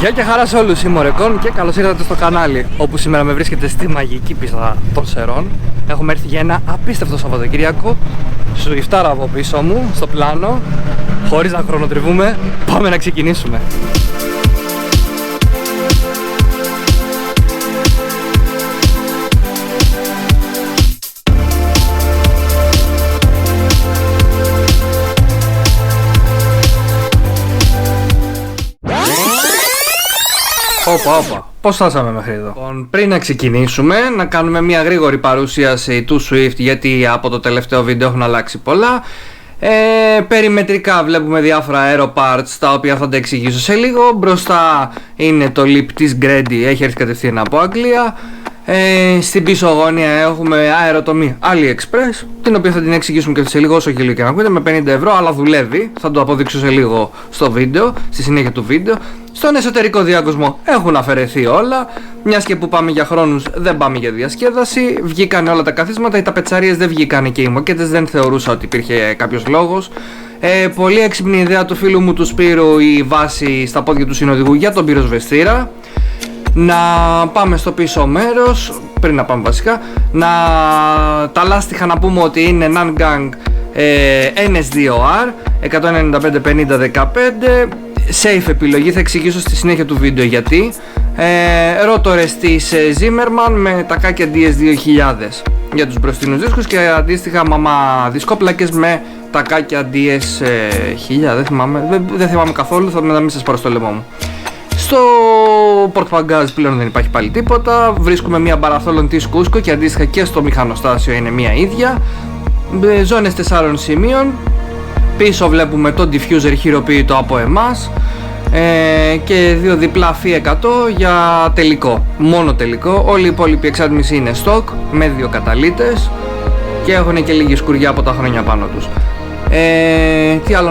Γεια και χαρά σε όλους, είμαι ο Ρεκόν και καλώς ήρθατε στο κανάλι, όπου σήμερα με βρίσκεται στη μαγική πίστα των Σερών. Έχουμε έρθει για ένα απίστευτο Σαββατοκύριακο. Σουιφτάρα από πίσω μου, στο πλάνο. Χωρίς να χρονοτριβούμε, πάμε να ξεκινήσουμε. Όπα, πώς φτάσαμε μέχρι εδώ? Πριν να ξεκινήσουμε, να κάνουμε μια γρήγορη παρουσίαση του Swift, γιατί από το τελευταίο βίντεο έχουν αλλάξει πολλά. Περιμετρικά βλέπουμε διάφορα aero parts, τα οποία θα τα εξηγήσω σε λίγο. Μπροστά είναι το lip της Grady, έχει έρθει κατευθείαν από Αγγλία. Στην πίσω γωνία έχουμε αεροτομή AliExpress, την οποία θα την εξηγήσουμε και σε λίγο, όσο γελίο και να ακούτε, με 50 ευρώ, αλλά δουλεύει. Θα το αποδείξω σε λίγο στο βίντεο, στη συνέχεια του βίντεο. Στον εσωτερικό διάκοσμο έχουν αφαιρεθεί όλα, μιας και που πάμε για χρόνους δεν πάμε για διασκέδαση. Βγήκαν όλα τα καθίσματα, οι ταπετσαρίες δεν βγήκαν και οι μοκέτες, δεν θεωρούσα ότι υπήρχε κάποιος λόγος. Πολύ έξυπνη ιδέα του φίλου μου του Σπύρου η βάση στα πόδια του συνοδηγού για τον πυροσβεστήρα. Να πάμε στο πίσω μέρος, πριν να πάμε βασικά, τα λάστιχα να πούμε ότι είναι Nangang NS2R 195-50-15, safe επιλογή, θα εξηγήσω στη συνέχεια του βίντεο γιατί. Ρότορες της Zimmermann με τακάκια DS2000 για τους μπροστινούς δίσκους και αντίστοιχα μαμά δισκόπλακες με τακάκια DS1000, δεν θυμάμαι καθόλου, θα μην σας πάρω στο λαιμό μου. Στο πορτπαγκάζ πλέον δεν υπάρχει πάλι τίποτα. Βρίσκουμε μια μπαραθόλων της Cusco και αντίστοιχα και στο μηχανοστάσιο είναι μια ίδια. Ζώνες 4 σημείων. Πίσω βλέπουμε το diffuser χειροποίητο από εμάς και δύο διπλά φι 100 για τελικό. Μόνο τελικό. Όλη η υπόλοιπη εξάτμιση είναι stock με δύο καταλύτες και έχουν και λίγη σκουριά από τα χρόνια πάνω τους. Τι άλλο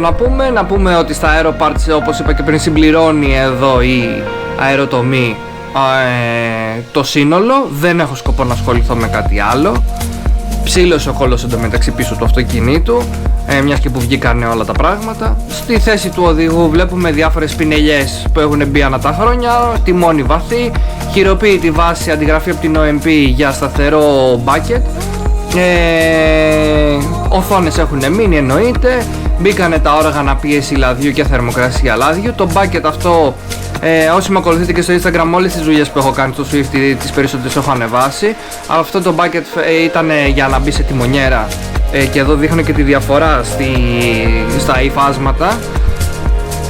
να πούμε ότι στα aero parts, όπως είπα και πριν, συμπληρώνει εδώ η αεροτομή το σύνολο. Δεν έχω σκοπό να ασχοληθώ με κάτι άλλο. Ψήλωσε ο κόλλος εντωμεταξύ πίσω του αυτοκινήτου, μιας και που βγήκαν όλα τα πράγματα. Στη θέση του οδηγού βλέπουμε διάφορες πινελιές που έχουν μπει ανά τα χρόνια, τιμόνι βαθύ, χειροποίητη βάση, αντιγραφή από την OMP για σταθερό bucket. Οθόνες έχουν μείνει, εννοείται. Μπήκανε τα όργανα πίεση λαδιού και θερμοκρασία λάδιου. Το bucket αυτό, όσοι με ακολουθείτε και στο Instagram, όλες τις δουλειές που έχω κάνει στο Swift, τις περισσότερες έχω ανεβάσει. Αυτό το bucket ήταν για να μπει σε τιμονιέρα και εδώ δείχνω και τη διαφορά στα υφάσματα.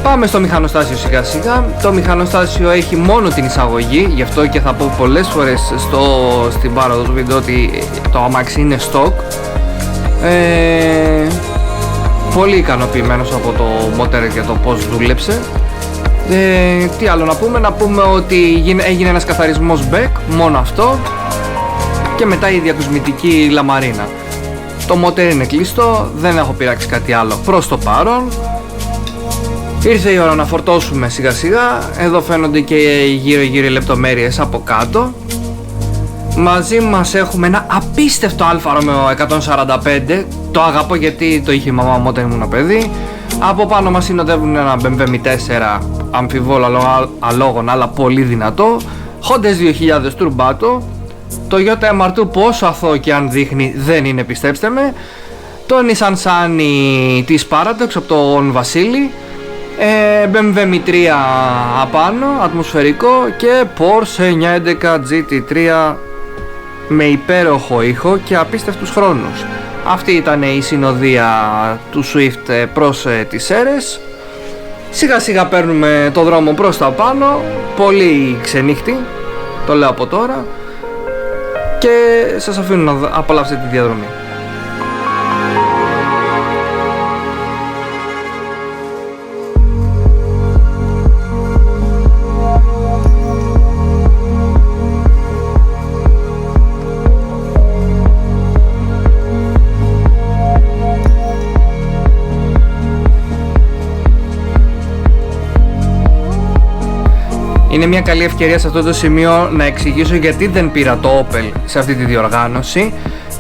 Πάμε στο μηχανοστάσιο σιγά σιγά. Το μηχανοστάσιο έχει μόνο την εισαγωγή, γι' αυτό και θα πω πολλές φορές στην πάροδο του βίντεο ότι το αμάξι είναι stock. Πολύ ικανοποιημένος από το μοτέρ και το πως δούλεψε. Τι άλλο να πούμε ότι έγινε ένας καθαρισμός back, μόνο αυτό, και μετά η διακοσμητική λαμαρίνα. Το μοτέρ είναι κλειστό, δεν έχω πειράξει κάτι άλλο προς το παρόν. Ήρθε η ώρα να φορτώσουμε σιγά σιγά. Εδώ φαίνονται και γύρω λεπτομέρειες από κάτω. Μαζί μας έχουμε ένα απίστευτο Αλφα Ρωμαίο 145. Το αγαπώ γιατί το είχε η μαμά μου όταν ήμουν παιδί. Από πάνω μας συνοδεύουν ένα BMW M4 αμφιβόλο αλόγων, αλλά πολύ δυνατό. Honda 2000 Turbato. Το Toyota MR2, πόσο αθώο και αν δείχνει δεν είναι, πιστέψτε με. Το Nissan Sunny της Paradox από τον Βασίλη. BMW M3 απάνω, ατμοσφαιρικό, και Porsche 911 GT3 με υπέροχο ήχο και απίστευτους χρόνους. Αυτή ήταν η συνοδεία του Swift προς τις Σέρες. Σιγά σιγά παίρνουμε το δρόμο προς τα πάνω, πολύ ξενύχτη, το λέω από τώρα, και σας αφήνω να απολαύσετε τη διαδρομή. Είναι μια καλή ευκαιρία σε αυτό το σημείο να εξηγήσω γιατί δεν πήρα το Opel σε αυτή τη διοργάνωση.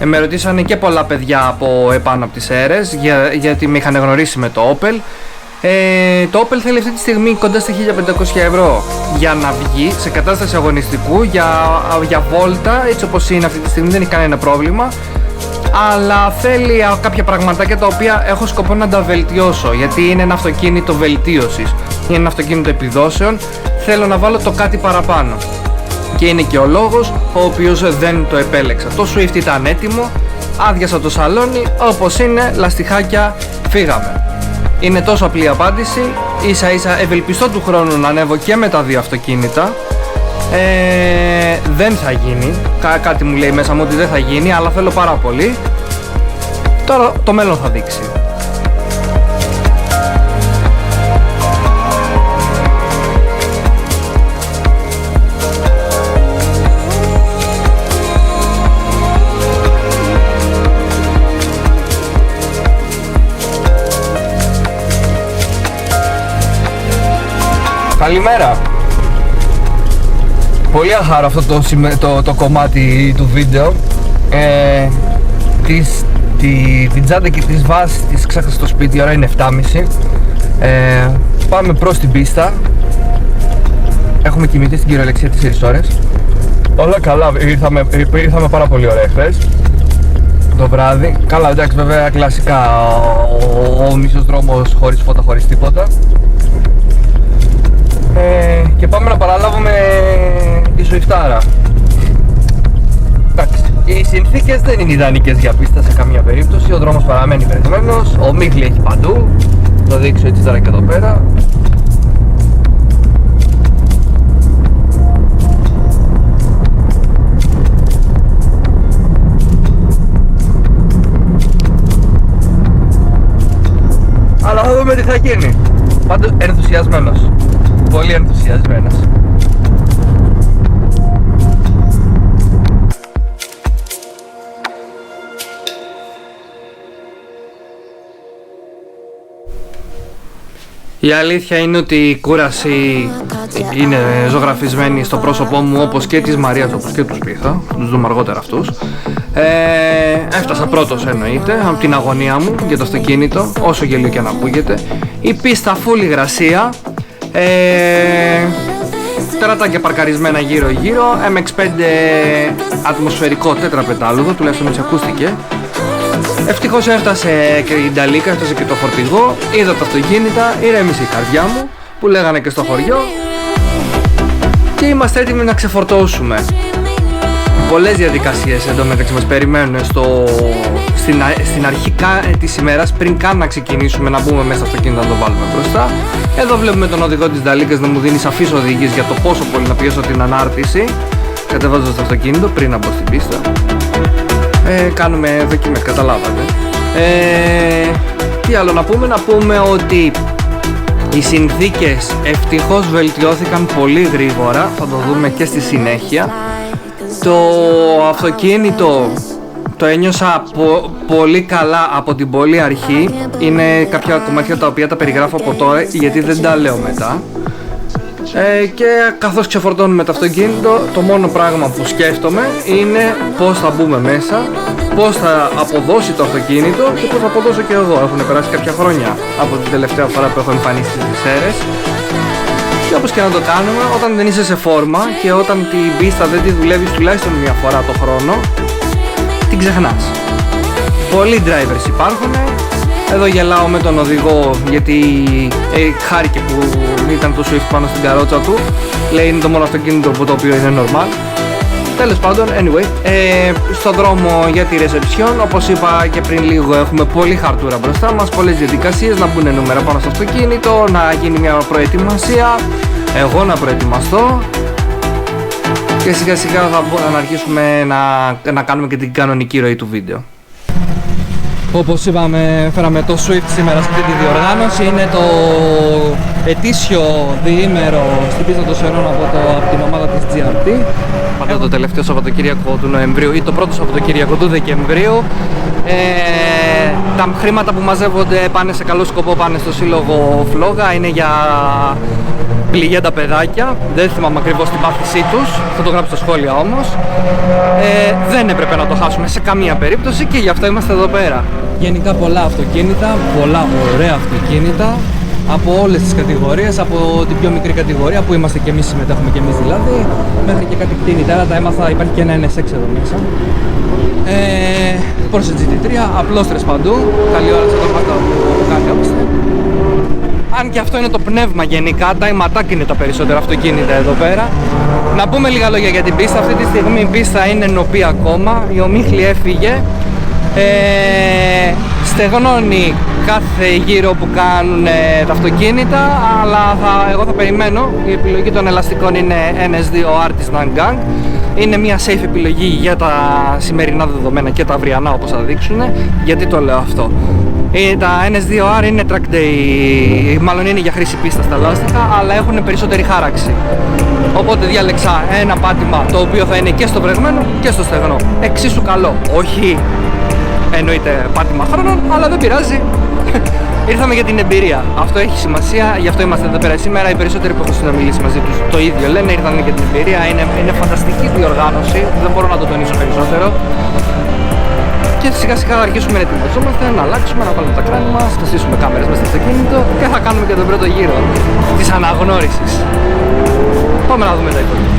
Με ρωτήσανε και πολλά παιδιά από επάνω από τις αίρες γιατί με είχαν γνωρίσει με το Opel. Το Opel θέλει αυτή τη στιγμή κοντά στα 1500 ευρώ για να βγει σε κατάσταση αγωνιστικού, για βόλτα, έτσι όπως είναι αυτή τη στιγμή δεν έχει κανένα πρόβλημα. Αλλά θέλει κάποια πραγματάκια τα οποία έχω σκοπό να τα βελτιώσω, γιατί είναι ένα αυτοκίνητο βελτίωσης, είναι ένα αυτοκίνητο επιδόσεων, θέλω να βάλω το κάτι παραπάνω. Και είναι και ο λόγος ο οποίος δεν το επέλεξα. Το Swift ήταν έτοιμο, άδειασα το σαλόνι, όπως είναι, λαστιχάκια, φύγαμε. Είναι τόσο απλή απάντηση, ίσα ίσα ευελπιστώ του χρόνου να ανέβω και με τα δύο αυτοκίνητα. Δεν θα γίνει, κάτι μου λέει μέσα μου ότι δεν θα γίνει, αλλά θέλω πάρα πολύ. Τώρα το μέλλον θα δείξει. Καλημέρα. Πολύ αχάρο αυτό το κομμάτι του βίντεο. Την τσάντα και τις βάσεις τις ξέχασα στο σπίτι, η ώρα είναι 7.30. Πάμε προς την πίστα. Έχουμε κοιμηθεί στην κυριολεξία 4 ώρες. Όλα καλά, ήρθαμε πάρα πολύ ωραία χθες το βράδυ. Καλά, εντάξει, βέβαια κλασικά ο μισός δρόμος χωρίς φώτα, χωρίς τίποτα. Και πάμε να παραλάβουμε τη Σουιφτάρα. Εντάξει, οι συνθήκες δεν είναι ιδανικές για πίστα σε καμία περίπτωση. Ο δρόμος παραμένει περισμένος, ο μίχλι έχει παντού. Το δείξω έτσι τώρα και εδώ πέρα. Αλλά θα δούμε τι θα γίνει. Πάντως ενθουσιασμένος. Πολύ ενθουσιασμένος. Η αλήθεια είναι ότι η κούραση είναι ζωγραφισμένη στο πρόσωπό μου, όπως και της Μαρίας, όπως και του Σπίθα. Τους δούμε αργότερα αυτούς. Έφτασα πρώτος εννοείται, από την αγωνία μου για το αυτοκίνητο, όσο γελίο και αν ακούγεται. Η πίστα full υγρασία. Τερατάκια παρκαρισμένα γύρω γύρω. MX-5 ατμοσφαιρικό τετραπετάλουδο, τουλάχιστον έτσι ακούστηκε. Ευτυχώς έφτασε και η Νταλίκα, έφτασε και το φορτηγό. Είδα τα αυτοκίνητα, ηρέμησε η καρδιά μου, που λέγανε και στο χωριό. Και είμαστε έτοιμοι να ξεφορτώσουμε. Πολλές διαδικασίες εντωμεταξύ μας περιμένουν στην αρχή της ημέρας, πριν καν να ξεκινήσουμε να μπούμε μέσα στο αυτοκίνητο να το βάλουμε μπροστά. Εδώ βλέπουμε τον οδηγό της Νταλίκας να μου δίνει σαφείς οδηγίες για το πόσο πολύ να πιέσω την ανάρτηση, κατεβάζοντας το αυτοκίνητο πριν να μπω στην πίστα. Κάνουμε δοκιμές, καταλάβατε. Τι άλλο να πούμε? Να πούμε ότι οι συνθήκες ευτυχώς βελτιώθηκαν πολύ γρήγορα, θα το δούμε και στη συνέχεια. Το αυτοκίνητο το ένιωσα πολύ καλά από την πολύ αρχή. Είναι κάποια κομμάτια τα οποία τα περιγράφω από τώρα, γιατί δεν τα λέω μετά. Και καθώς ξεφορτώνουμε το αυτοκίνητο, το μόνο πράγμα που σκέφτομαι είναι πώς θα μπούμε μέσα, πώς θα αποδώσει το αυτοκίνητο και πώς θα αποδώσω και εγώ. Έχουν περάσει κάποια χρόνια από την τελευταία φορά που έχω εμφανίσει στις Βρυξέλλες. Και όπως και να το κάνουμε, όταν δεν είσαι σε φόρμα και όταν την πίστα δεν τη δουλεύεις τουλάχιστον μια φορά το χρόνο, την ξεχνάς. Πολλοί drivers υπάρχουν. Εδώ γελάω με τον οδηγό γιατί χάρηκε που ήταν το Swift πάνω στην καρότσα του. Λέει είναι το μόνο αυτοκίνητο το οποίο είναι normal. Τέλος πάντων, anyway, στο δρόμο για τη reception, όπως είπα και πριν λίγο, έχουμε πολλή χαρτούρα μπροστά μας, πολλές διαδικασίες, να μπουν νούμερα πάνω στο αυτοκίνητο, να γίνει μια προετοιμασία, εγώ να προετοιμαστώ και σιγά σιγά θα αρχίσουμε να κάνουμε και την κανονική ροή του βίντεο. Όπως είπαμε, φέραμε το Swift σήμερα σε αυτή τη διοργάνωση. Είναι το ετήσιο διήμερο στην πίστα των Σερών από την ομάδα της GRT. Πάντα το τελευταίο Σαββατοκύριακο του Νοεμβρίου ή το πρώτο Σαββατοκύριακο του Δεκεμβρίου. Τα χρήματα που μαζεύονται πάνε σε καλό σκοπό, πάνε στο σύλλογο Φλόγα. Είναι για πληγέντα τα παιδάκια. Δεν θυμάμαι ακριβώς την πάθησή τους, θα το γράψω στα σχόλια όμως. Δεν έπρεπε να το χάσουμε σε καμία περίπτωση και γι' αυτό είμαστε εδώ πέρα. Γενικά πολλά αυτοκίνητα, πολλά ωραία αυτοκίνητα. Από όλες τις κατηγορίες, από την πιο μικρή κατηγορία που είμαστε και εμείς, συμμετέχουμε και εμείς δηλαδή, μέχρι και κάτι κτίνη. Τώρα τα έμαθα, υπάρχει και ένα NSX εδώ μέσα. Porsche GT3, απλόστρες παντού, καλή ώρα σε το πάντα που κάνει όπισθε. Αν και αυτό είναι το πνεύμα γενικά, τα ηματάκ είναι τα περισσότερα αυτοκίνητα εδώ πέρα. Να πούμε λίγα λόγια για την πίστα. Αυτή τη στιγμή η πίστα είναι νοπή ακόμα, η ομίχλη έφυγε. Στεγνώνει κάθε γύρο που κάνουν τα αυτοκίνητα, αλλά εγώ θα περιμένω. Η επιλογή των ελαστικών είναι NS2R της Nangang. Είναι μια safe επιλογή για τα σημερινά δεδομένα και τα αυριανά, όπως θα δείξουν. Γιατί το λέω αυτό? Τα NS2R είναι track day, μάλλον είναι για χρήση πίστα στα λάστιχα, αλλά έχουν περισσότερη χάραξη. Οπότε διάλεξα ένα πάτημα το οποίο θα είναι και στο βρεγμένο και στο στεγνό. Εξίσου καλό. Όχι εννοείται πάτημα χρόνων, αλλά δεν πειράζει. Ήρθαμε για την εμπειρία. Αυτό έχει σημασία, γι' αυτό είμαστε εδώ πέρα σήμερα. Οι περισσότεροι που έχω συνομιλήσει μαζί τους το ίδιο λένε, ήρθαν για την εμπειρία. Είναι φανταστική διοργάνωση, δεν μπορώ να το τονίσω περισσότερο. Και σιγά σιγά θα αρχίσουμε να ετοιμαζόμαστε, να αλλάξουμε, να βάλουμε τα κράνη μας, θα στήσουμε κάμερες μέσα στο αυτοκίνητο και θα κάνουμε και τον πρώτο γύρο της αναγνώρισης. Πάμε να δούμε τα υπόλοιπα.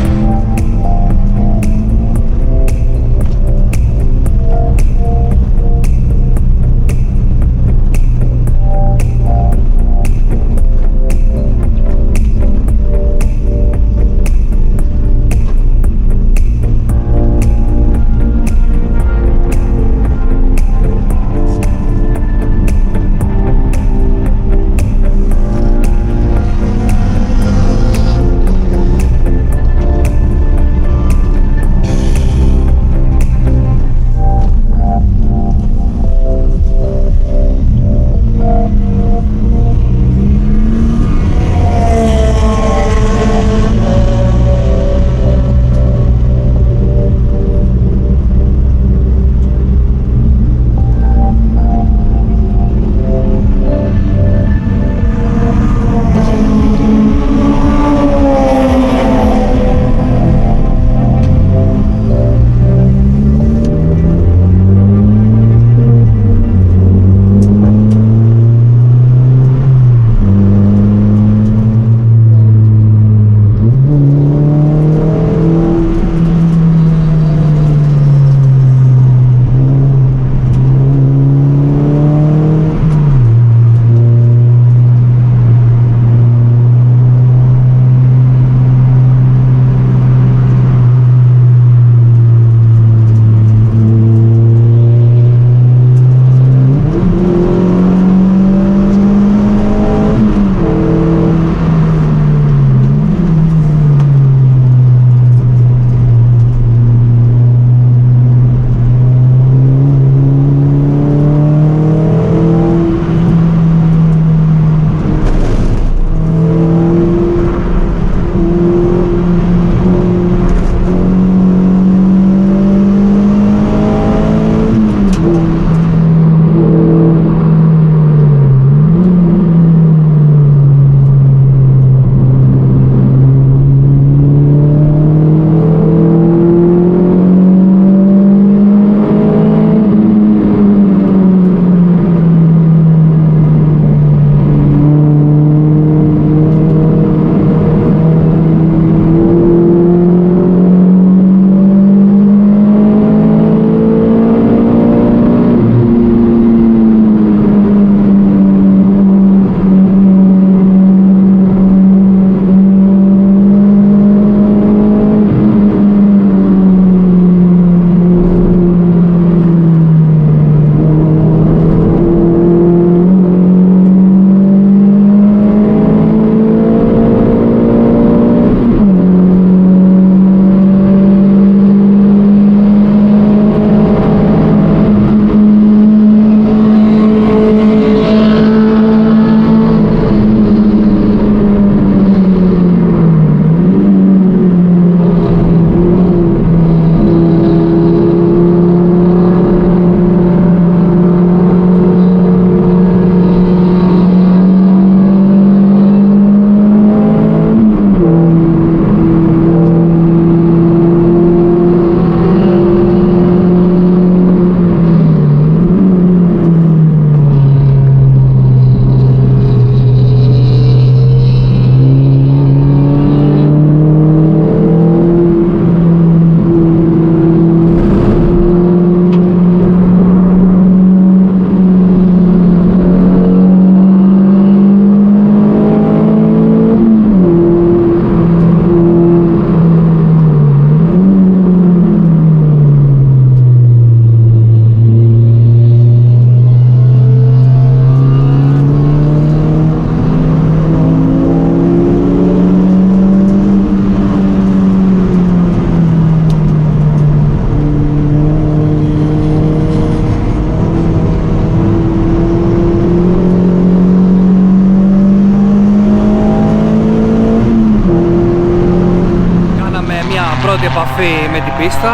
επαφή με την πίστα.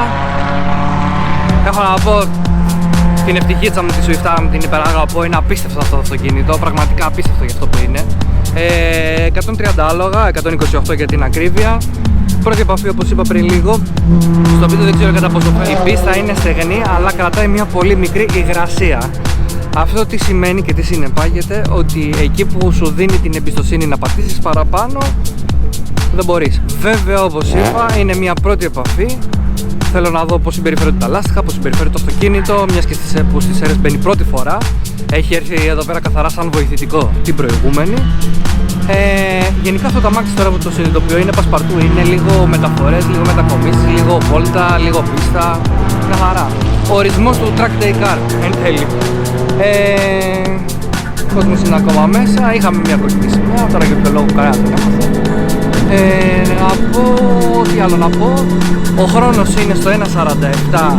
Έχω να πω την ευτυχίτσα μου τη Swift Arm, την υπεραγαπώ, είναι απίστευτο αυτό το αυτοκίνητο, πραγματικά απίστευτο για αυτό που είναι. 130 άλογα, 128 για την ακρίβεια. Πρώτη επαφή, όπως είπα πριν λίγο, στο βίντεο δεν ξέρω κατά πόσο η πίστα είναι στεγνή, αλλά κρατάει μια πολύ μικρή υγρασία. Αυτό τι σημαίνει και τι συνεπάγεται, ότι εκεί που σου δίνει την εμπιστοσύνη να πατήσεις παραπάνω, δεν μπορείς. Βέβαια, όπως είπα, είναι μια πρώτη επαφή. Θέλω να δω πώς συμπεριφέρονται τα λάστιχα, πώς συμπεριφέρεται το αυτοκίνητο, μιας και που στις αίρες μπαίνει πρώτη φορά. Έχει έρθει εδώ πέρα καθαρά σαν βοηθητικό την προηγούμενη. Γενικά αυτό το αμάξι τώρα που το συνειδητοποιώ είναι πασπαρτού, είναι λίγο μεταφορές, λίγο μετακομίσεις, λίγο βόλτα, λίγο πίστα, καθαρά. Ο ορισμός του track day car εν τέλει. Ο κόσμος είναι ακόμα μέσα, είχαμε μια κοκκινή σημαία, τώρα για ποιο λόγο κανένα δεν έμαθα. Να πω, τι άλλο να πω, ο χρόνος είναι στο 1.47,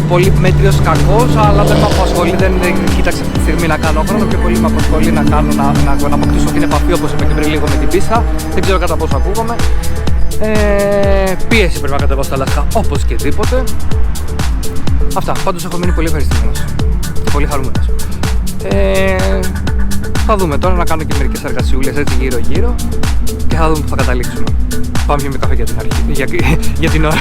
πολύ μέτριος κακός, αλλά δεν με απασχολεί, δεν κοίταξε αυτή τη στιγμή να κάνω χρόνο, και πολύ με απασχολεί να αποκτήσω την επαφή, όπως είπα και πριν λίγο, με την πίστα. Δεν ξέρω κατά πόσο ακούγομαι. Πίεση πρέπει να κατεβώ στα λάστιχα όπως και τίποτε. Αυτά, πάντως έχω μείνει πολύ ευχαριστημένος και πολύ χαρούμενος. Θα δούμε τώρα, να κάνω και μερικές εργασιούλες έτσι γύρω γύρω και θα δούμε που θα καταλήξουμε. Πάμε και με καφέ για την αρχή, για την ώρα.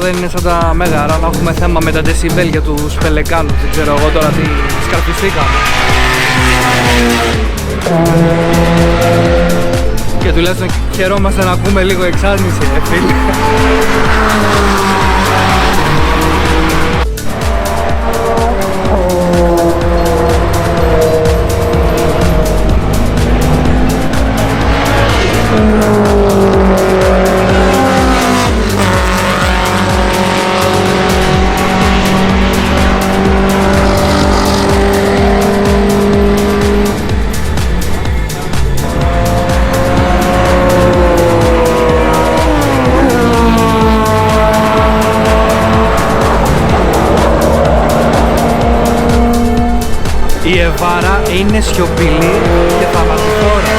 Δεν είναι σαν τα Μέγαρα να έχουμε θέμα με τα decibel για τους πελεκάνους. Δεν ξέρω εγώ τώρα τι σκαρπιστήκαμε. Και τουλάχιστον χαιρόμαστε να ακούμε λίγο εξάρτηση, φίλε. είναι σιωπηλή και θανατηφόρα.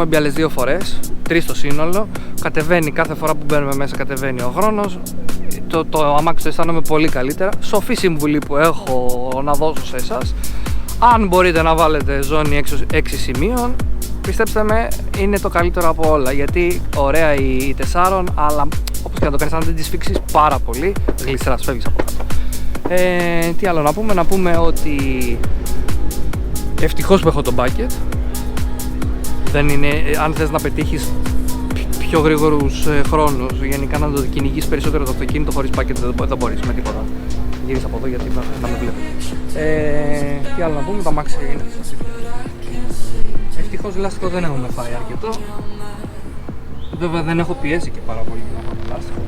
μπει άλλες 2 φορές, 3 στο σύνολο. Κατεβαίνει κάθε φορά που μπαίνουμε μέσα, κατεβαίνει ο χρόνος. Το αμάξι το αισθάνομαι πολύ καλύτερα. Σοφή συμβουλή που έχω να δώσω σε εσάς: αν μπορείτε να βάλετε ζώνη 6 σημείων, πιστέψτε με, είναι το καλύτερο από όλα. Γιατί ωραία η 4, αλλά όπως και να το κάνεις, αν δεν τη σφίξεις πάρα πολύ, γλιστράς, φεύγεις από κάτω. Τι άλλο να πούμε ότι ευτυχώς που έχω το bucket. Δεν είναι, αν θες να πετύχεις πιο γρήγορους χρόνους, γενικά να το κυνηγείς περισσότερο το αυτοκίνητο χωρίς bucket, δεν μπορείς με τίποτα. Γύρισα από εδώ γιατί να με βλέπετε. Τι άλλο να πούμε, τα μάξια είναι. Ευτυχώς λάστιχο δεν έχουμε φάει αρκετό. Βέβαια δεν έχω πιέσει και πάρα πολύ να πάρω λάστιχο.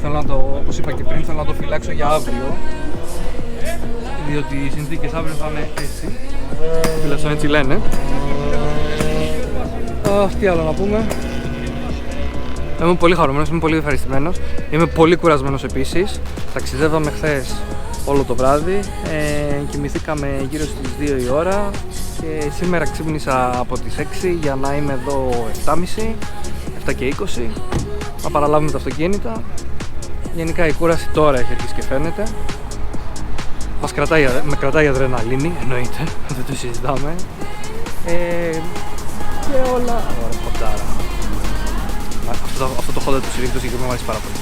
Θέλω να το, όπως είπα και πριν, θέλω να το φυλάξω για αύριο. Διότι οι συνθήκες αύριο θα είναι έτσι. Τουλάχιστον έτσι λένε. Τι άλλο να πούμε. Είμαι πολύ χαρούμενος, είμαι πολύ ευχαριστημένος. Είμαι πολύ κουρασμένος επίσης. Ταξιδεύαμε χθες όλο το βράδυ. Κοιμηθήκαμε γύρω στις 2 η ώρα. Και σήμερα ξύπνησα από τις 6 για να είμαι εδώ 7.30, 7 και 20. Να παραλάβουμε τα αυτοκίνητα. Γενικά η κούραση τώρα έχει αρχίσει και φαίνεται. Με κρατάει αδρεναλίνη, εννοείται, δεν το συζητάμε. Και όλα... Ωραία, χοντάρα. Αυτό το χόντα του Civic το συγκεκριμένο μου αρέσει πάρα πολύ.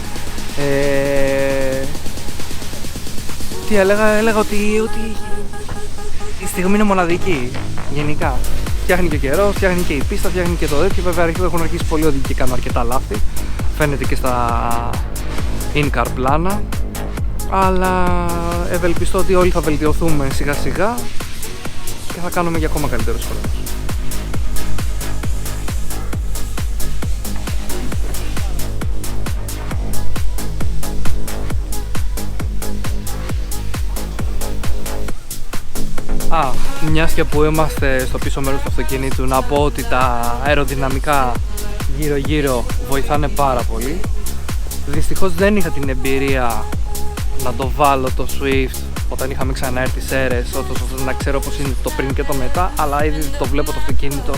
Τι έλεγα ότι η στιγμή είναι μοναδική, γενικά. Φτιάχνει και ο καιρός, φτιάχνει και η πίστα, φτιάχνει και το τέτοιο. Βέβαια έχουν αρχίσει πολλοί οδηγοί και κάνουν αρκετά λάθη. Φαίνεται και στα in-car πλάνα. Αλλά ευελπιστώ ότι όλοι θα βελτιωθούμε σιγά σιγά και θα κάνουμε για ακόμα καλύτερους χρόνους. Μιας και που είμαστε στο πίσω μέρος του αυτοκινήτου, να πω ότι τα αεροδυναμικά γύρω γύρω βοηθάνε πάρα πολύ. Δυστυχώς δεν είχα την εμπειρία να το βάλω το Swift όταν είχαμε ξαναέρθει σε Σέρρες, ώστε να ξέρω πως είναι το πριν και το μετά, αλλά ήδη το βλέπω το αυτοκίνητο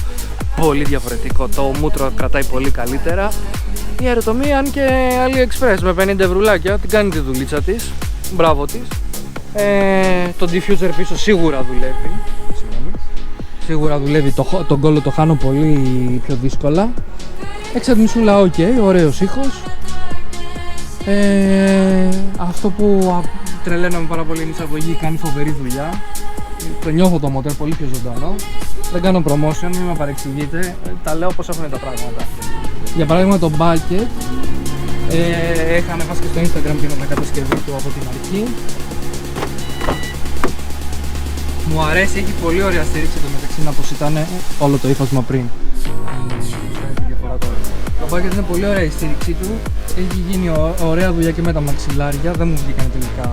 πολύ διαφορετικό. Το μούτρο κρατάει πολύ καλύτερα. Η αεροτομία, αν και AliExpress με 50 ευρουλάκια, την κάνει τη δουλίτσα της. Μπράβο της. Το diffuser πίσω σίγουρα δουλεύει. Σίγουρα δουλεύει, τον κόλλο το χάνω πολύ πιο δύσκολα. Εξατμισούλα ok, ωραίος ήχος. Αυτό που τρελαίνομαι πάρα πολύ είναι η εισαγωγή, κάνει φοβερή δουλειά. Το νιώθω το μοτέρ πολύ πιο ζωντανό. Δεν κάνω promotion, μην με παρεξηγείτε. Τα λέω όπως έχουν τα πράγματα. Για παράδειγμα το bucket είχα ανεβάσει και στο Instagram και με κατασκευή του από την αρχή. Μου αρέσει, έχει πολύ ωραία στήριξη το μεταξύ, να πως ήταν όλο το ύφασμα πριν. Το bucket είναι πολύ ωραία η στήριξή του. Έχει γίνει ωραία δουλειά και με τα μαξιλάρια, δεν μου βγήκαν τελικά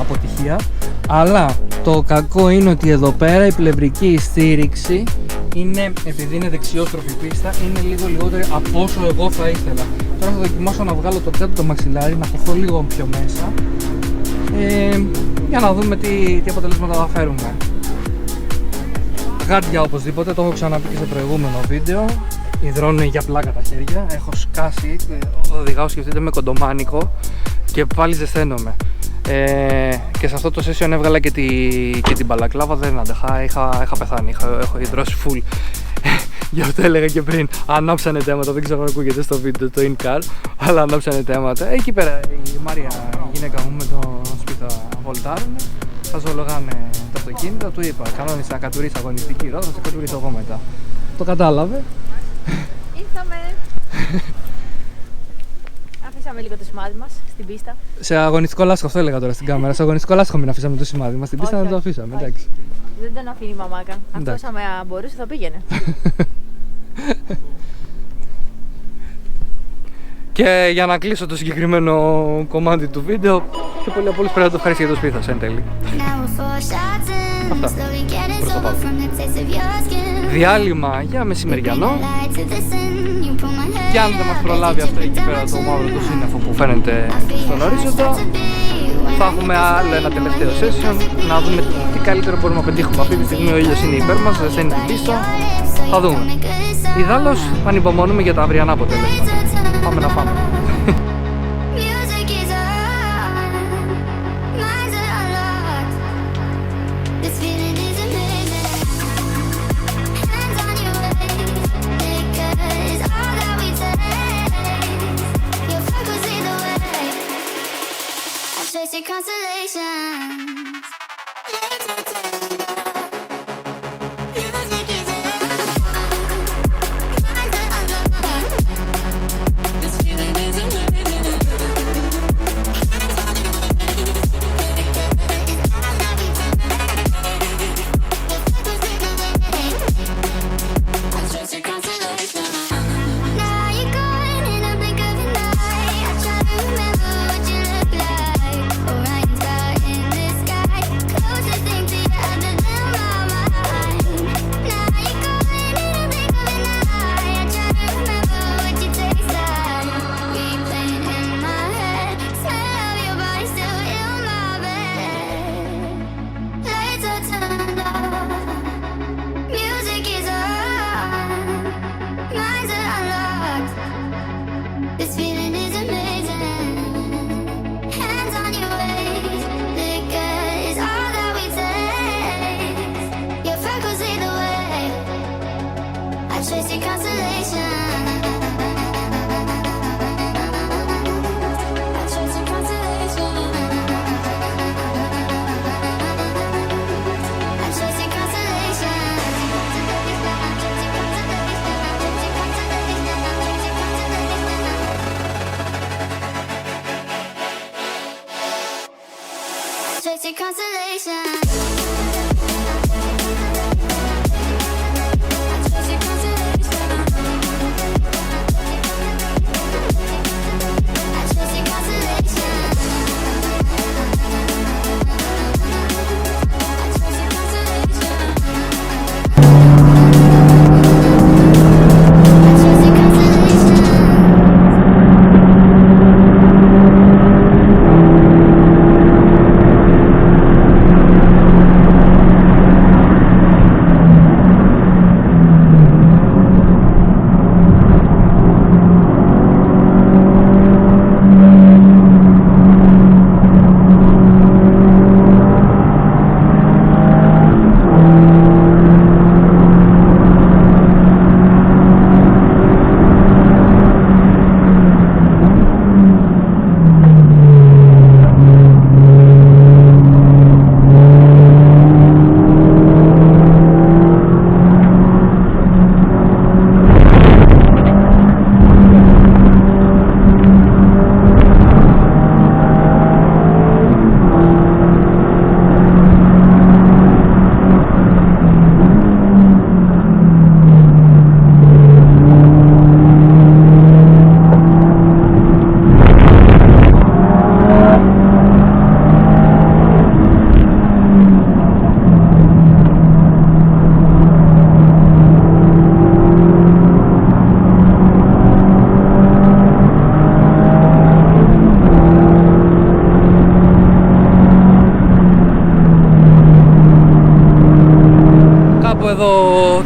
αποτυχία. Αλλά το κακό είναι ότι εδώ πέρα η πλευρική στήριξη είναι, επειδή είναι δεξιόστροφη πίστα, είναι λίγο λιγότερη από όσο εγώ θα ήθελα. Τώρα θα δοκιμάσω να βγάλω το κάτω το μαξιλάρι, να χωθώ λίγο πιο μέσα, για να δούμε τι αποτελέσματα θα φέρουμε. Γάντια οπωσδήποτε, το έχω ξαναπεί και σε προηγούμενο βίντεο. Υδρώνουν για πλάκα τα χέρια, έχω σκάσει, οδηγάω, σκεφτείτε, με κοντομάνικο και πάλι ζεσταίνομαι. Και σε αυτό το session έβγαλα και την μπαλακλάβα, δεν άντεχα, είχα πεθάνει, έχω υδρώσει full. Γι' αυτό έλεγα και πριν, ανάψανε θέματα, δεν ξέρω αν ακούγεται στο βίντεο το in-car, αλλά ανάψανε θέματα. Εκεί πέρα η Μάρια, η γυναίκα μου, με το σπίτι βολτάρουν, θα ζωολογάνε το αυτοκίνητο, του είπα, κανόνισα να κατουρίσει αγωνιστική ρόδα, θα σε κατουρίσω εγώ μετά. Το κατάλαβε. Ήρθαμε. Αφήσαμε λίγο το σημάδι μας στην πίστα. Σε αγωνιστικό λάστιχο, αυτό έλεγα τώρα στην κάμερα. Σε αγωνιστικό λάστιχο μην αφήσαμε το σημάδι μας. Στην πίστα δεν το αφήσαμε, εντάξει. Δεν τον αφήνει η μαμάκα. Αυτός άμα μπορούσε θα πήγαινε. Και για να κλείσω το συγκεκριμένο κομμάτι του βίντεο, πιο πολύ από όλους πρέπει να το ευχαριστήσω για το σπίτι σας εν τέλει. Αυτά. Προς το παρόν. Διάλειμμα για μεσημεριανό. Και αν δεν μας προλάβει αυτό εκεί πέρα το μαύρο το σύννεφο που φαίνεται στον ορίζοντα, θα έχουμε άλλο ένα τελευταίο session να δούμε τι καλύτερο μπορούμε να πετύχουμε. Αυτή τη στιγμή ο ήλιος είναι υπέρ μας, δεν είναι την πίστα. Θα δούμε. Ιδάλλως ανυπομονούμε για τα αυριανά αποτελέσματα. Πάμε να φάμε.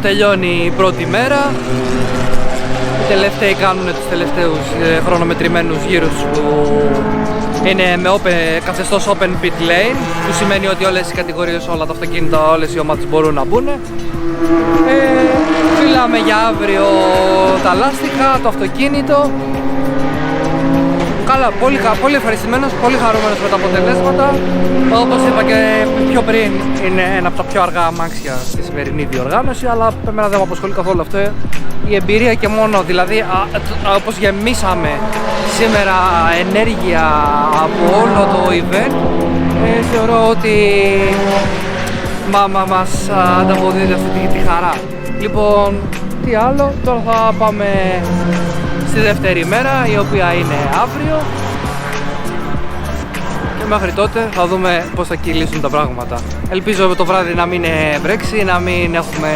Τελειώνει η πρώτη μέρα. Οι τελευταίοι κάνουν τους τελευταίους χρονομετρημένους γύρους που είναι με καθεστώς open pit lane, που σημαίνει ότι όλες οι κατηγορίες, όλα τα αυτοκίνητα, όλες οι ομάδες μπορούν να μπουν. Μιλάμε για αύριο τα λάστιχα, το αυτοκίνητο. Καλά, πολύ ευχαριστημένος, πολύ χαρούμενος με τα αποτελέσματα. Όπως είπα και πιο πριν, είναι ένα από τα πιο αργά αμάξια στη σημερινή διοργάνωση, αλλά εμένα δεν με απασχολεί καθόλου αυτό. Η εμπειρία και μόνο, δηλαδή όπως γεμίσαμε σήμερα ενέργεια από όλο το event, θεωρώ ότι μας ανταποδίδει αυτή τη χαρά. Λοιπόν, τι άλλο, τώρα θα πάμε στη δεύτερη μέρα, η οποία είναι αύριο, και μέχρι τότε θα δούμε πώς θα κυλήσουν τα πράγματα. Ελπίζω το βράδυ να μην βρέξει, να μην έχουμε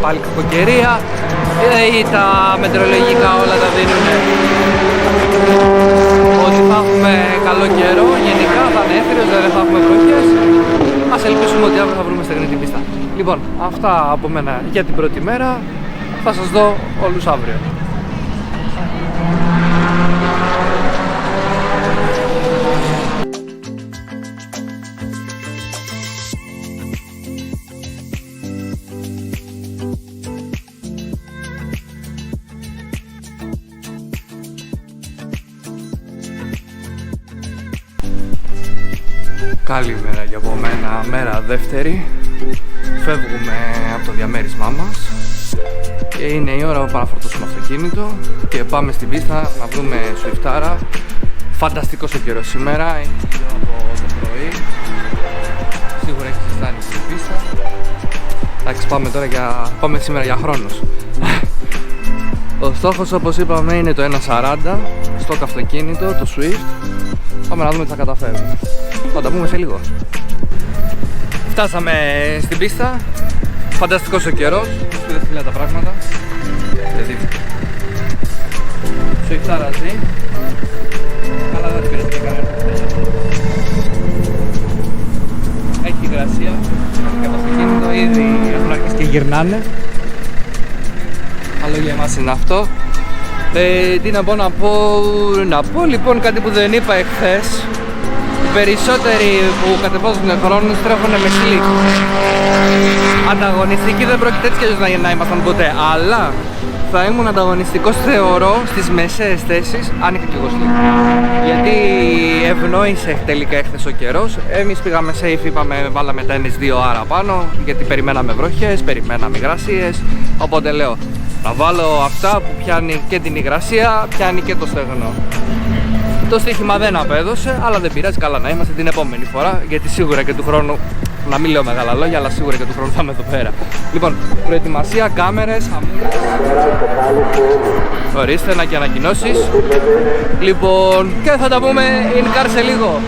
πάλι κακοκαιρία, ή τα μετεωρολογικά όλα τα δίνουν ότι θα έχουμε καλό καιρό, γενικά θα είναι έθριος, δεν θα έχουμε βροχές. Ας ελπίσουμε ότι αύριο θα βρούμε στεγνή την πίστα. Λοιπόν, αυτά από μένα για την πρώτη μέρα. θα σας δω όλους αύριο. Καλημέρα για από μένα, μέρα δεύτερη. Φεύγουμε από το διαμέρισμά μας και είναι η ώρα που παραφορτώσουμε αυτοκίνητο και πάμε στην πίστα να βρούμε Swiftara. Φανταστικός ο καιρός σήμερα, είναι γύρω από το πρωί. Σίγουρα έχει ζεστάνει στην πίστα. Εντάξει, πάμε σήμερα για χρόνος. Ο στόχος, όπως είπαμε, είναι το 1.40 στο αυτοκίνητο, το Swift. Πάμε να δούμε τι θα καταφέρουμε. Θα τα πούμε σε λίγο. Φτάσαμε στην πίστα. Φανταστικός ο καιρός. Είδες τι λένε τα πράγματα. Swiftara ζει. Αλλά δεν πήρε και κανένα. Έχει υγρασία. Και το αυτοκίνητο ήδη έχουν αρχίσει και γυρνάνε. Αλλά για εμάς είναι αυτό. Τι να πω λοιπόν κάτι που δεν είπα εχθές. Οι περισσότεροι που κατεβάζουν χρόνους τρέχουν με slick. Ανταγωνιστικοί δεν πρόκειται έτσι κι αλλιώς να ήμασταν ποτέ, αλλά θα ήμουν ανταγωνιστικός, θεωρώ, στις μεσαίες θέσεις αν είχα και εγώ slick. Γιατί ευνόησε τελικά εχθές ο καιρός. Εμείς πήγαμε safe, βάλαμε τα NS2 άρα πάνω, γιατί περιμέναμε βροχές, περιμέναμε υγρασίες. Οπότε λέω, να βάλω αυτά που πιάνει και την υγρασία, πιάνει και το στεγνό. Το στοίχημα δεν απέδωσε, αλλά δεν πειράζει, καλά να είμαστε την επόμενη φορά, γιατί σίγουρα και του χρόνου, να μην λέω μεγάλα λόγια, αλλά σίγουρα και του χρόνου θα είμαι εδώ πέρα. Λοιπόν, προετοιμασία, κάμερες, χαμούλες. Ορίστε, να και ανακοινώσεις. Λοιπόν, και θα τα πούμε in car σε λίγο.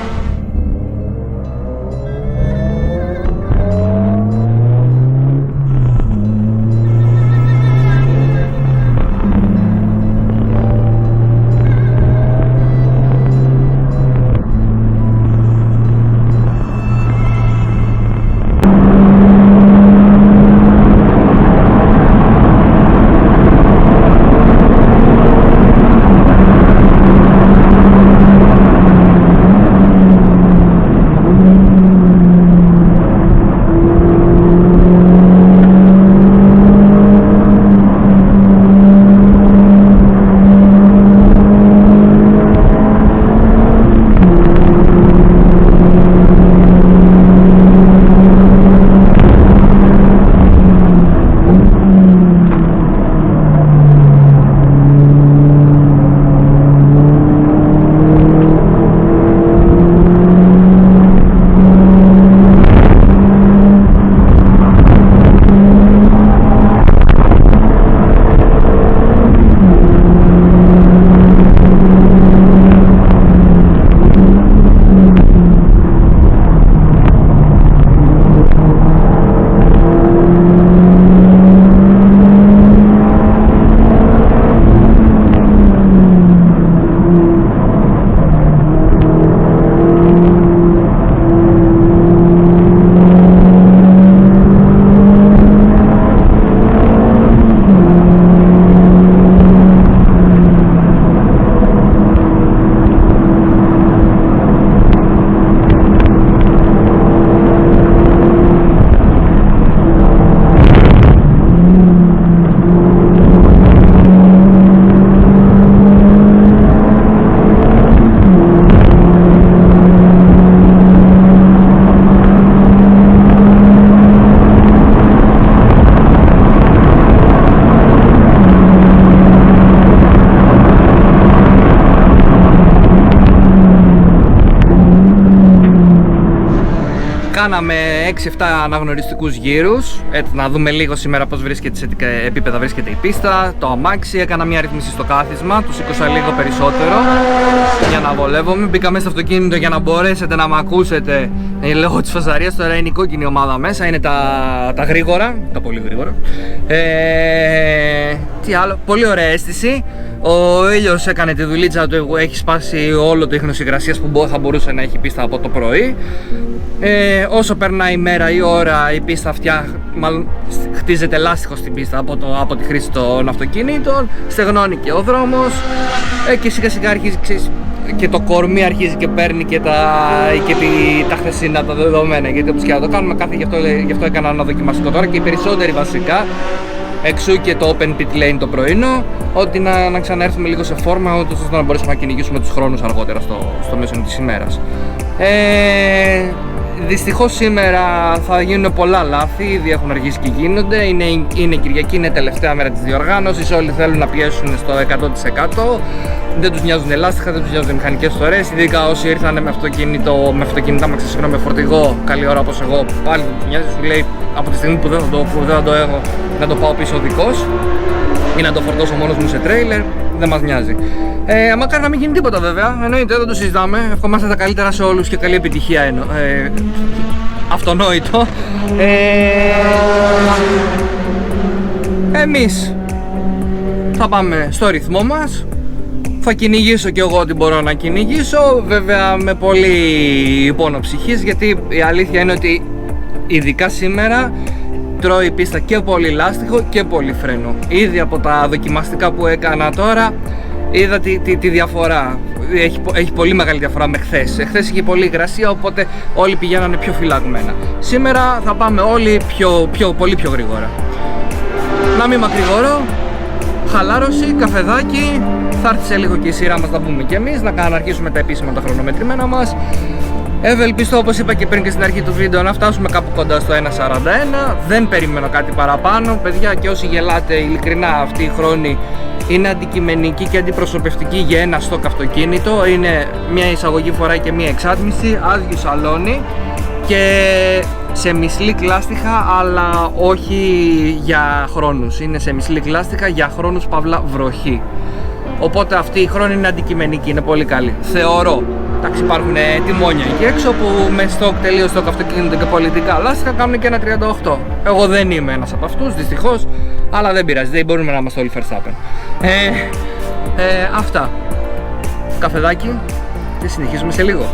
Κάναμε 6-7 αναγνωριστικούς γύρους, να δούμε λίγο σήμερα πώς βρίσκεται, σε τι επίπεδα βρίσκεται η πίστα, το αμάξι. Έκανα μια ρύθμιση στο κάθισμα, του σήκωσα λίγο περισσότερο για να βολεύομαι. Μπήκα μέσα στο αυτοκίνητο για να μπορέσετε να μ' ακούσετε λόγω της φασαρίας. Τώρα είναι η κόκκινη ομάδα μέσα, είναι τα γρήγορα, τα πολύ γρήγορα. Τι άλλο, πολύ ωραία αίσθηση. Ο ήλιος έκανε τη δουλίτσα του, έχει σπάσει όλο το ίχνος υγρασίας που θα μπορούσε να έχει πίστα από το πρωί. όσο περνάει η μέρα ή η ώρα η πίστα μάλλον χτίζεται λάστιχο στην πίστα από τη χρήση των αυτοκινήτων, στεγνώνει και ο δρόμος και σιγά σιγά αρχίζει, και το κορμί αρχίζει και παίρνει και τα χθεσινά τα δεδομένα, γιατί όπως και να το κάνουμε γι' αυτό έκανα ένα δοκιμαστικό τώρα και οι περισσότεροι βασικά, εξού και το open pit lane το πρωινό, ότι να ξαναέρθουμε λίγο σε φόρμα, ώστε να μπορέσουμε να κυνηγήσουμε τους χρόνους αργότερα στο μέσο της ημέρας. Δυστυχώς σήμερα θα γίνουν πολλά λάθη, ήδη έχουν αργήσει και γίνονται, είναι Κυριακή, είναι τελευταία μέρα της διοργάνωσης, όλοι θέλουν να πιέσουν στο 100%, δεν τους νοιάζουν ελάστιχα, δεν τους νοιάζουν μηχανικές στορές, ειδικά όσοι ήρθαν με αυτοκίνητά με φορτηγό, καλή ώρα όπως εγώ, πάλι δεν τους νοιάζει, σου λέει από τη στιγμή που δεν θα το έχω να το πάω πίσω δικός ή να το φορτώσω μόνος μου σε τρέιλερ, δεν μας νοιάζει. Μακάρι να μην γίνει τίποτα βέβαια, εννοείται, δεν το συζητάμε. Ευχόμαστε τα καλύτερα σε όλους και καλή επιτυχία. Αυτονόητο. Εμείς θα πάμε στο ρυθμό μας. Θα κυνηγήσω κι εγώ ό,τι μπορώ να κυνηγήσω. Βέβαια με πολύ πόνο ψυχής, γιατί η αλήθεια είναι ότι ειδικά σήμερα τρώει η πίστα και πολύ λάστιχο και πολύ φρένο. Ήδη από τα δοκιμαστικά που έκανα τώρα είδα τη διαφορά. Έχει πολύ μεγάλη διαφορά με χθες. Χθες είχε πολύ υγρασία, οπότε όλοι πηγαίνανε πιο φυλαγμένα. Σήμερα θα πάμε όλοι πολύ πιο γρήγορα. Να μην μακρηγορώ, χαλάρωση, καφεδάκι. Θα έρθει σε λίγο και η σειρά μας να μπούμε κι εμείς, να αρχίσουμε τα επίσημα τα χρονομετρημένα μας. Ευελπιστώ, όπως είπα και πριν και στην αρχή του βίντεο, να φτάσουμε κάπου κοντά στο 1.41. Δεν περιμένω κάτι παραπάνω, παιδιά, και όσοι γελάτε, ειλικρινά αυτή η χρόνη είναι αντικειμενική και αντιπροσωπευτική για ένα στόκ αυτοκίνητο. Είναι μια εισαγωγή φοράει και μια εξάτμιση, άδειο σαλόνι και σε μισλίκ λάστιχα, αλλά όχι για χρόνους. Είναι σε μισλίκ λάστιχα για χρόνους παύλα βροχή. Οπότε αυτή η χρόνη είναι αντικειμενική, είναι πολύ καλή. Θεωρώ. Εντάξει, υπάρχουν τιμόνια εκεί έξω που με τελείως στόκ αυτοκίνητο και πολιτικά λάστιχα κάνουν και ένα 38. Εγώ δεν είμαι ένας από αυτούς, δυστυχώς, αλλά δεν πειράζει, δεν μπορούμε να είμαστε όλοι Verstappen. Αυτά. Καφεδάκι και συνεχίζουμε σε λίγο.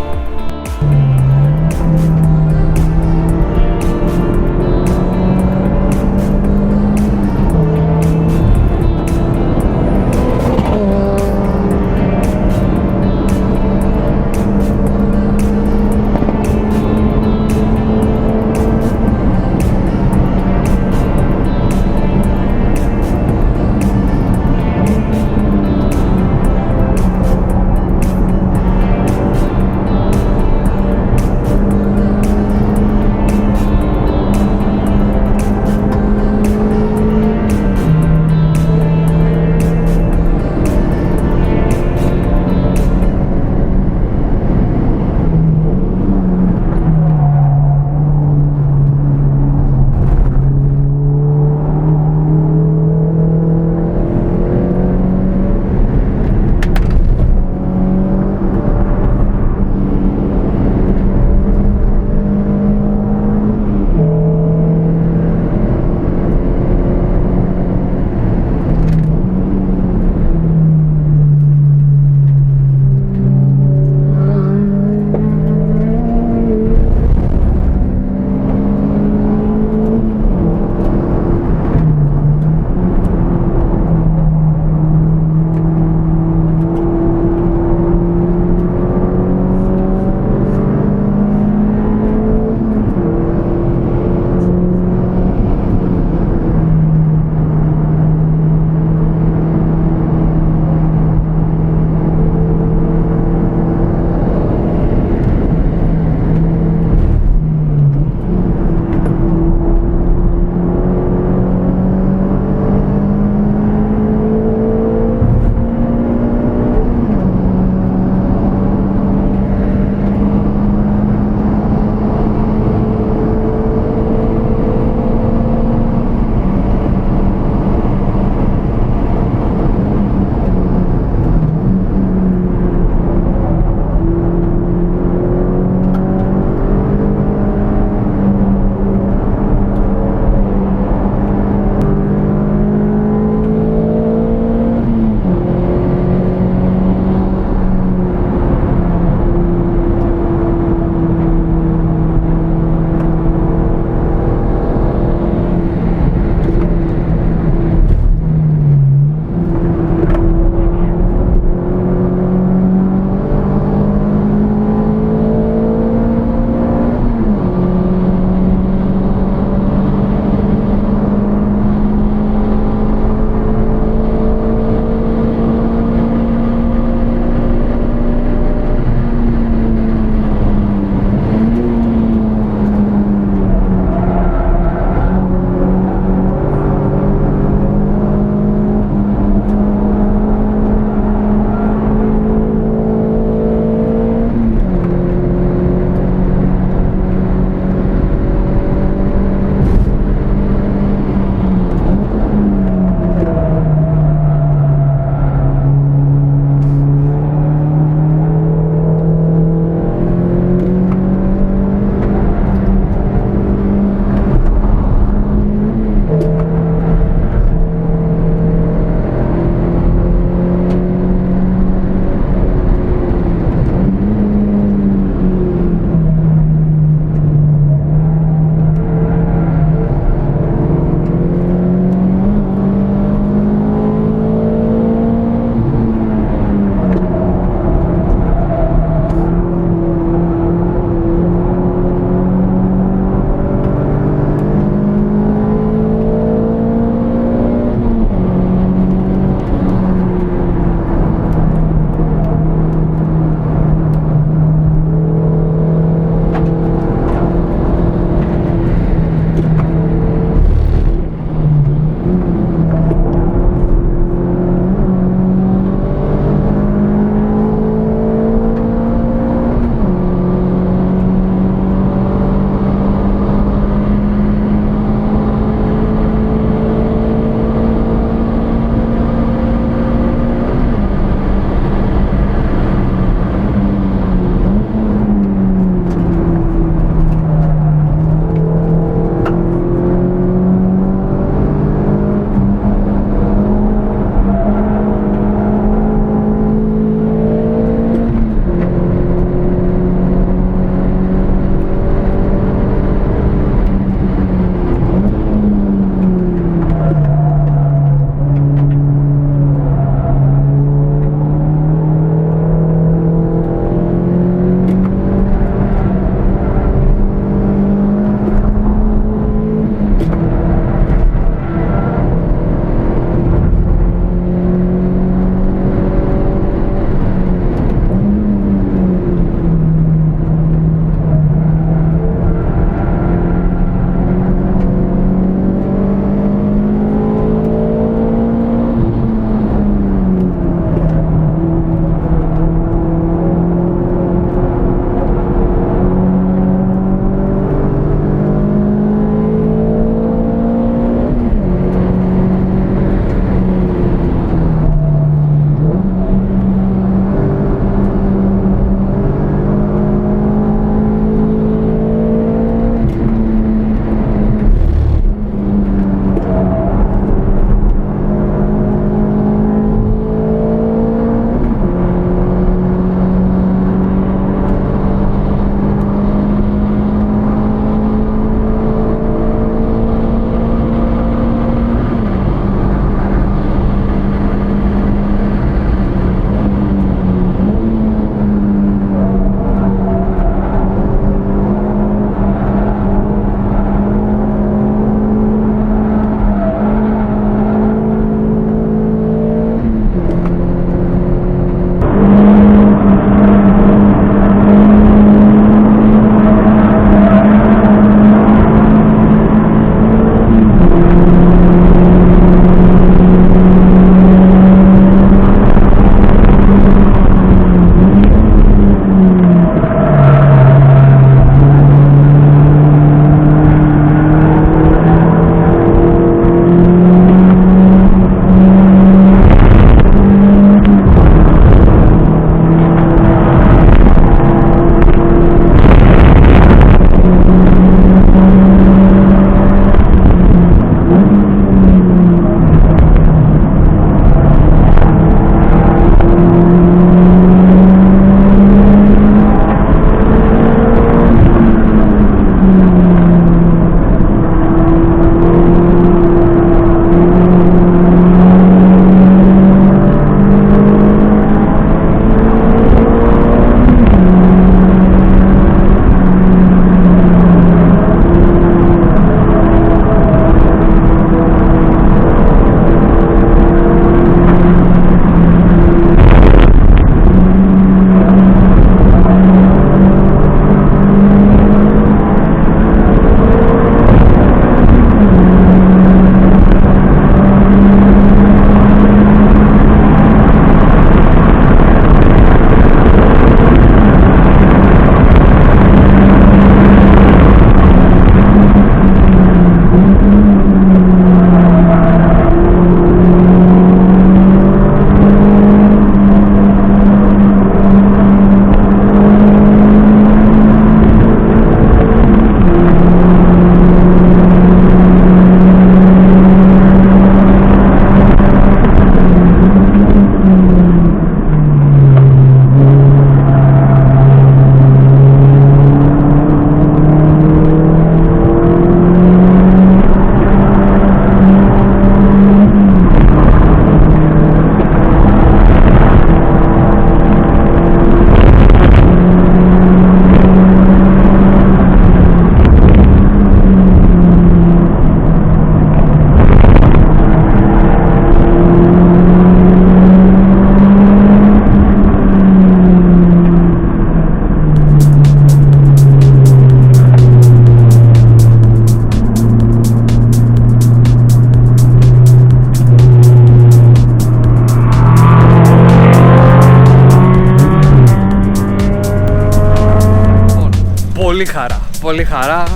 πολύ χαρά.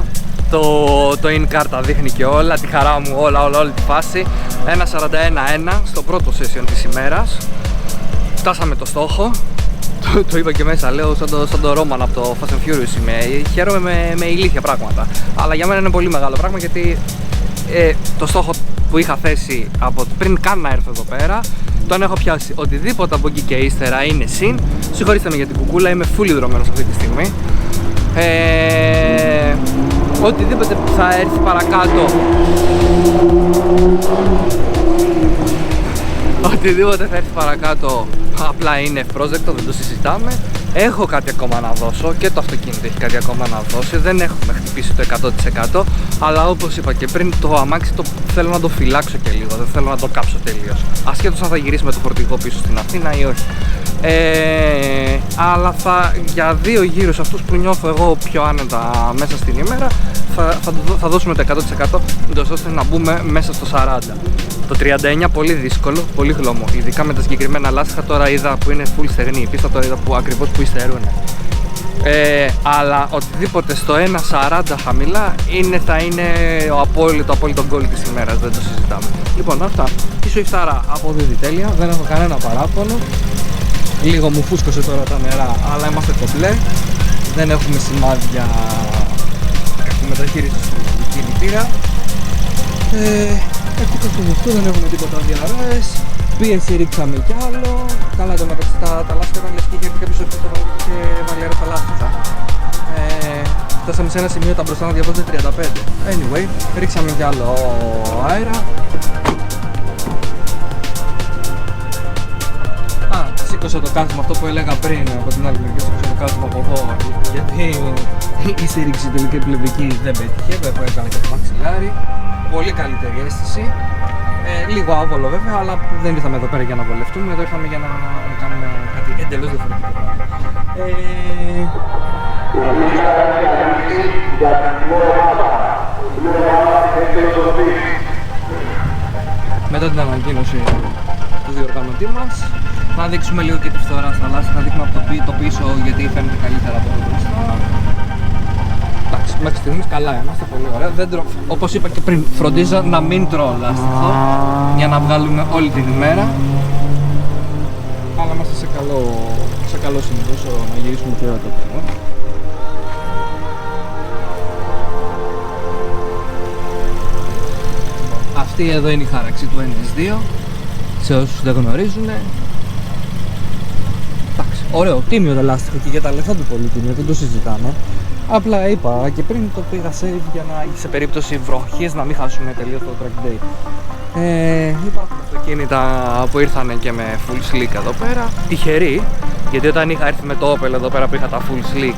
Το in-car τα δείχνει και όλα, τη χαρά μου, όλη τη φάση. 1.41.1 στο πρώτο session της ημέρας. Φτάσαμε το στόχο. Το είπα και μέσα, λέω σαν το Ρόμαν από το Fast and Furious είμαι. Χαίρομαι με ηλίθια πράγματα. Αλλά για μένα είναι πολύ μεγάλο πράγμα γιατί το στόχο που είχα θέσει από πριν καν να έρθω εδώ πέρα τον έχω πιάσει. Οτιδήποτε από εκεί και ύστερα είναι συν. Συγχωρήστε με για την κουκούλα, είμαι fully δρομένος αυτή τη στιγμή. Οτιδήποτε που θα έρθει παρακάτω, οτιδήποτε θα έρθει παρακάτω απλά είναι ευπρόσδεκτο, δεν το συζητάμε. Έχω κάτι ακόμα να δώσω και το αυτοκίνητο έχει κάτι ακόμα να δώσει. Δεν έχουμε χτυπήσει το 100%, αλλά όπως είπα και πριν, το αμάξι θέλω να το φυλάξω και λίγο. Δεν θέλω να το κάψω τελείως. Ασχέτως αν θα γυρίσει με το φορτηγό πίσω στην Αθήνα ή όχι. Αλλά για 2 γύρους αυτούς που νιώθω εγώ πιο άνετα μέσα στην ημέρα, θα δώσουμε το 100% ώστε να μπούμε μέσα στο 40. Το 39 πολύ δύσκολο, πολύ χλωμό, ειδικά με τα συγκεκριμένα λάστιχα. Τώρα είδα που είναι full στεγνή η πίστα, τώρα είδα που ακριβώς που υστερούν. Αλλά οτιδήποτε στο 1.40 χαμηλά θα είναι ο απόλυτο γκολ της ημέρας, δεν το συζητάμε. Λοιπόν, αυτά. Η Swiftara αποδίδει τέλεια, δεν έχω κανένα παράπονο. Λίγο μου φούσκωσε τώρα τα νερά, αλλά είμαστε κομπλέ. Δεν έχουμε σημάδια κακή μεταχείριση του κινητήρα. Εκτός από αυτό δεν έχουμε τίποτα διαρροές. Πίεση ρίξαμε κι άλλο. Καλά, το μεταξύ τα λάστιχα ήταν λες και είχε έρθει κάποιος και βάλει αέρα τα λάστιχα. Φτάσαμε σε ένα σημείο τα μπροστά να διαβάζονται 35. Anyway, ρίξαμε κι άλλο αέρα. Σήκωσε το κάθισμα, αυτό που έλεγα πριν από την άλλη μεριά, σήκωσε το κάθισμα από εδώ, γιατί η στήριξη τελικά πλευρική δεν πέτυχε, βέβαια έκανε και το μαξιλάρι. Πολύ καλύτερη αίσθηση, λίγο άβολο βέβαια, αλλά δεν ήρθαμε εδώ πέρα για να βολευτούμε, εδώ ήρθαμε για να κάνουμε κάτι εντελώς διαφορετικό. Μετά την ανακοίνωση του διοργανωτή μας, να δείξουμε λίγο και τη φθορά στα λάστιχα, να δείχνουμε από το πίσω γιατί φαίνεται καλύτερα από το μπροστά. Εντάξει, μέχρι στιγμής καλά είμαστε, πολύ ωραία. Όπως είπα και πριν, φροντίζω να μην τρώω λάστιχο για να βγάλουμε όλη την ημέρα. Αλλά είμαστε σε καλό σημείο, όσο να γυρίσουμε και ώρα το πρωί. Αυτή εδώ είναι η χάραξη του NS2, σε όσους δεν γνωρίζουν. Εντάξει, ωραίο, τίμιο το λάστιχο και για τα λεφτά του πολύ τίμιο, δεν το συζητάμε. Απλά είπα και πριν το πήγα save για να, σε περίπτωση βροχής, να μην χάσουμε τελείως το track day. Υπάρχουν αυτοκίνητα που ήρθαν και με full slick εδώ πέρα. Τυχεροί, γιατί όταν είχα έρθει με το Opel εδώ πέρα που είχα τα full slick,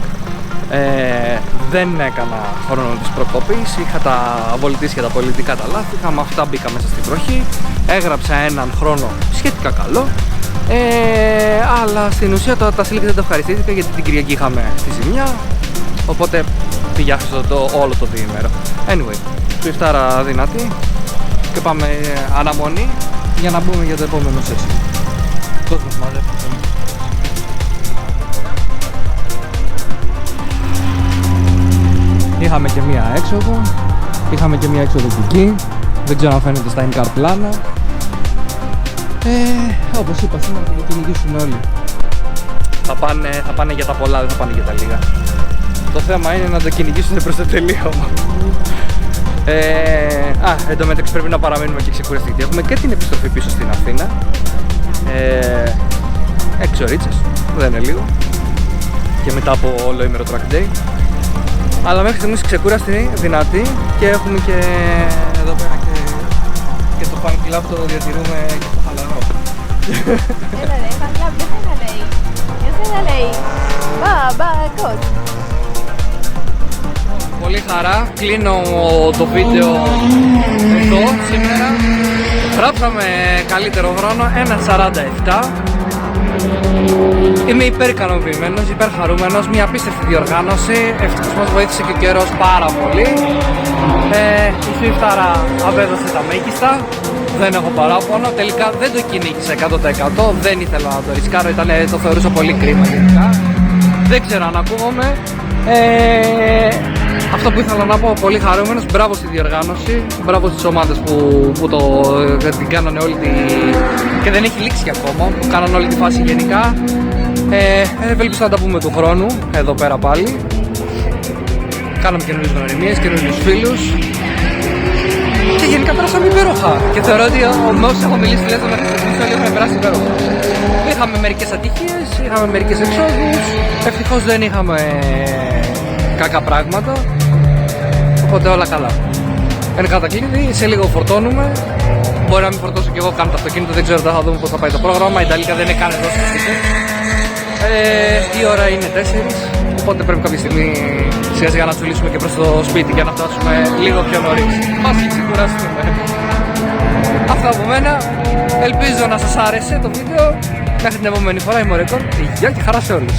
δεν έκανα χρόνο της προκοπής, είχα τα βολητής και τα πολιτικά τα λάστιχα, με αυτά μπήκα μέσα στη βροχή, έγραψα έναν χρόνο σχετικά καλό, αλλά στην ουσία τα slick δεν τα ευχαριστήθηκα γιατί την Κυριακή είχαμε τη ζημιά, οπότε πηγιάξω όλο το διήμερο. Anyway, Swiftara δυνατή και πάμε αναμονή για να μπούμε για το επόμενο session. Κόσμος μαζεύεται. Είχαμε και μία έξοδο, είχαμε και μία έξοδο εκεί, δεν ξέρω αν φαίνεται στα in-car πλάνα. Όπως είπα, σήμερα θα το κυνηγήσουμε όλοι. Θα πάνε για τα πολλά, δεν θα πάνε για τα λίγα. Το θέμα είναι να το κυνηγήσουν προς το τελείωμα. Εν τω μεταξύ πρέπει να παραμείνουμε και ξεκουραστικοί. Έχουμε και την επιστροφή πίσω στην Αθήνα. 6 ωρίτσες, δεν είναι λίγο. Και μετά από ολοήμερο track day. Αλλά μέχρι στιγμής ξεκούραστη, δυνατή και έχουμε και εδώ πέρα και το fan club το διατηρούμε και το χαλαρό. Έλα ρε, fan club, για σένα λέει. Μπα, κότ. Πολύ χαρά, κλείνω το βίντεο εδώ σήμερα. Γράψαμε καλύτερο χρόνο, 1.47. Είμαι υπερικανοποιημένος, υπερχαρούμενος, μια απίστευτη διοργάνωση. Ευτυχώς μας βοήθησε και ο καιρός πάρα πολύ. Η Swiftara απέδωσε τα μέγιστα, δεν έχω παράπονο. Τελικά δεν το κυνήγησα 100%, δεν ήθελα να το ρισκάρω, το θεωρούσα πολύ κρίμα γενικά. Δεν ξέρω αν ακούγομαι. Αυτό που ήθελα να πω, πολύ χαρούμενος, μπράβο στη διοργάνωση, μπράβο στις ομάδες που την κάνανε όλη και δεν έχει λήξει ακόμα, που κάνανε όλη τη φάση γενικά. Ευελπιστώ να τα πούμε του χρόνου, εδώ πέρα πάλι. Κάναμε καινούριες γνωριμίες, καινούριους φίλους και γενικά πέρασαμε υπέροχα και θεωρώ ότι με όσους έχω μιλήσει τουλάχιστον μέχρι στιγμής όλοι έχουν περάσει υπέροχα. Είχαμε μερικές ατυχίες, είχαμε μερικές εξόδους, ευτυχώς δεν είχαμε κακά πράγματα, οπότε όλα καλά. Εν κατακλείδη, σε λίγο φορτώνουμε. Μπορεί να μην φορτώσω και εγώ καν το αυτοκίνητο, δεν ξέρω, θα δούμε πώς θα πάει το πρόγραμμα. Η Ταλίκα δεν είναι καν εδώ στο σπίτι. Η ώρα είναι 4, οπότε πρέπει κάποια στιγμή σιγά σιγά να τσουλήσουμε και προς το σπίτι για να φτάσουμε λίγο πιο νωρίς. Ας ξεκουραστούμε. Αυτά από μένα. Ελπίζω να σας άρεσε το βίντεο. Μέχρι την επόμενη φορά, είμαι ο Ρεκόρ. Γεια και χαρά σε όλους.